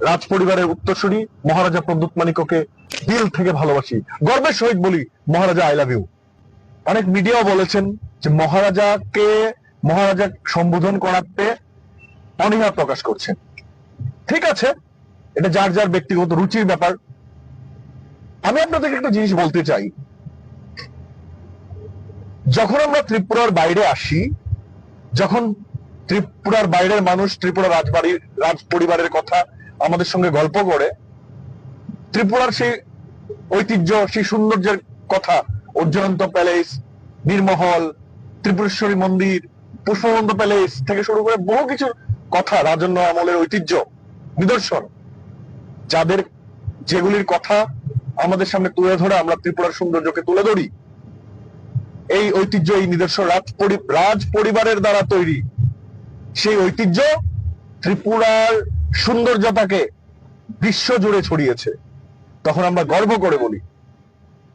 রাজ পরিবারের উত্তরসূরি মহারাজা প্রদ্যুৎ মানিক্যকে দিল থেকে ভালোবাসি, গর্বের সহিত বলি মহারাজা আই লাভ ইউ। অনেক মিডিয়াও বলেছেন যে মহারাজা সম্বোধন করাতে অনীহা প্রকাশ করছেন। ঠিক আছে, এটা যার যার ব্যক্তিগত রুচির ব্যাপার। আমি আপনাদেরকে একটা জিনিস বলতে চাই, যখন আমরা ত্রিপুরার বাইরে আসি, যখন ত্রিপুরার বাইরের মানুষ ত্রিপুরা রাজ পরিবারের কথা আমাদের সঙ্গে গল্প করে, ত্রিপুরার সেই ঐতিহ্য, সেই সৌন্দর্যের কথা, অর্জুনন্ত প্যালেস, নীরমহল, ত্রিপুরেশ্বরী মন্দির, পুষ্পবন্ত প্যালেস থেকে শুরু করে বহু কিছুর কথা, রাজন্য আমলের ঐতিহ্য, নিদর্শন, যেগুলির কথা আমাদের সামনে তুলে ধরে আমরা ত্রিপুরার সৌন্দর্যকে তুলে ধরি। এই ঐতিহ্য, এই নিদর্শন রাজ পরিবারের দ্বারা তৈরি। সেই ঐতিহ্য ত্রিপুরার সৌন্দর্যতাকে বিশ্ব জুড়ে ছড়িয়েছে। তখন আমরা গর্ব করে বলি,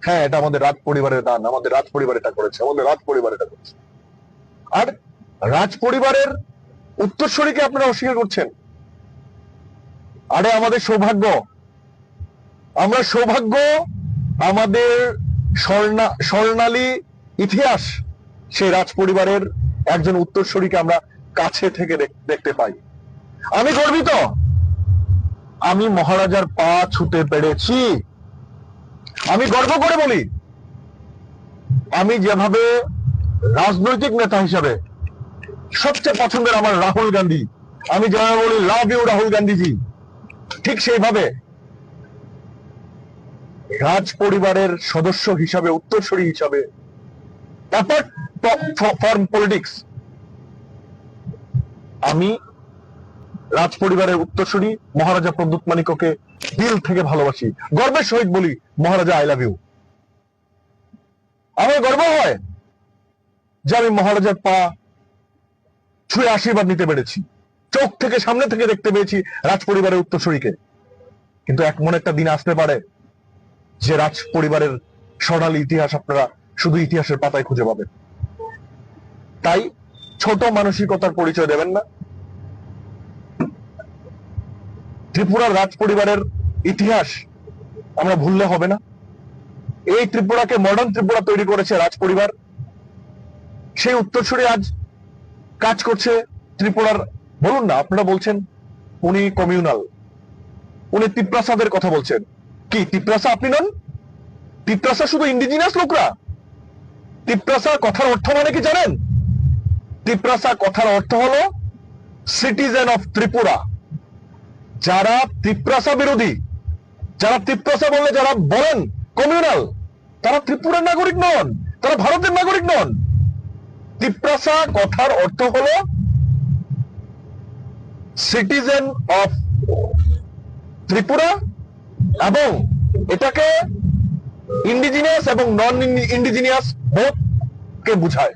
হ্যাঁ, এটা আমাদের রাজ পরিবারের দান, আমাদের রাজ পরিবার এটা করেছে, আমাদের রাজ পরিবার এটা করেছে। আর রাজ পরিবারের উত্তরসূরিকে আপনারা অস্বীকার করছেন। আরে আমাদের সৌভাগ্য, আমাদের স্বর্ণালী ইতিহাস, সেই রাজ পরিবারের একজন উত্তরসূরিকে আমরা কাছে থেকে দেখতে পাই। আমি গর্বিত, আমি মহারাজার পা ছুতে পেরেছি। আমি গর্ব করে বলি, আমি যেভাবে রাজনৈতিক নেতা হিসাবে সবচেয়ে পছন্দের আমার রাহুল গান্ধী, আমি যেভাবে বলি লাভ ইউ রাহুল গান্ধীজি, ঠিক সেইভাবে রাজ পরিবারের সদস্য হিসাবে, উত্তরসূরি হিসাবে, অ্যাপার্ট ফ্রম পলিটিক্স, আমি রাজ পরিবারের উত্তরসূরি মহারাজা প্রদ্যুৎ মানিক্যকে দিল থেকে ভালোবাসি, গর্বের সহিত বলি মহারাজা আই লাভ ইউ। আমার গর্ব হয় যে আমি মহারাজার পা ছুঁয়ে আশীর্বাদ নিতে পেরেছি, চোখ থেকে, সামনে থেকে দেখতে পেয়েছি রাজ পরিবারের উত্তরসূরিকে। কিন্তু এমন একটা দিন আসতে পারে যে রাজ পরিবারের স্বর্ণালী ইতিহাস আপনারা শুধু ইতিহাসের পাতায় খুঁজে পাবেন। তাই ছোট মানসিকতার পরিচয় দেবেন না। ত্রিপুরার রাজ পরিবারের ইতিহাস আমরা ভুললে হবে না। এই ত্রিপুরাকে মডার্ন ত্রিপুরা তৈরি করেছে রাজ পরিবার। সেই উত্তরসূরি আজ কাজ করছে ত্রিপুরার। বলুন না, আপনারা বলছেন উনি কমিউনাল, উনি তিপ্রাসাদের কথা বলছেন। কি তিপ্রাসা আপনি নন? তিপ্রাসা শুধু ইন্ডিজিনাস লোকরা। তিপ্রাসা কথার অর্থ মানে কি জানেন? তিপ্রাসা কথার অর্থ হলো সিটিজেন অফ ত্রিপুরা। যারা তিপ্রাসা বিরোধী, যারা তিপ্রাসা বললে যারা বলেন কমিউনাল, তারা ত্রিপুরার নাগরিক নন, তারা ভারতের নাগরিক নন। তিপ্রাসা কথার অর্থ হলো সিটিজেন অফ ত্রিপুরা, এবং এটাকে ইন্ডিজিনিয়াস এবং নন ইন্ডিজিনিয়াস বোথ কে বুঝায়।